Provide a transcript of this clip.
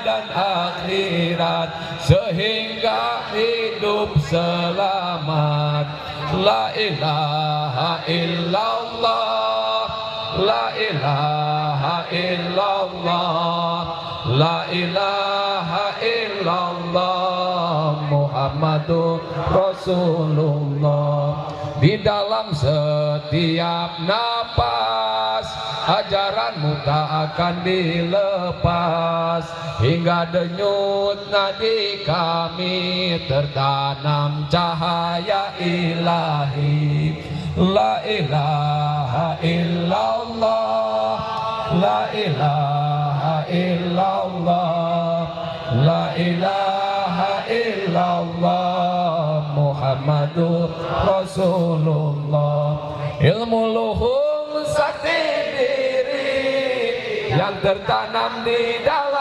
dan akhirat sehingga hidup selamat. La ilaha illallah, la ilaha illallah, la ilaha illallah, Muhammadur Rasulullah. Di dalam setiap napas ajaranmu tak akan dilepas, hingga denyut nadi kami tertanam cahaya ilahi. La ilaha illallah, la ilaha illallah, la ilaha illallah, Muhammadur Rasulullah. Ilmu luhur sakti diri yang tertanam di dalam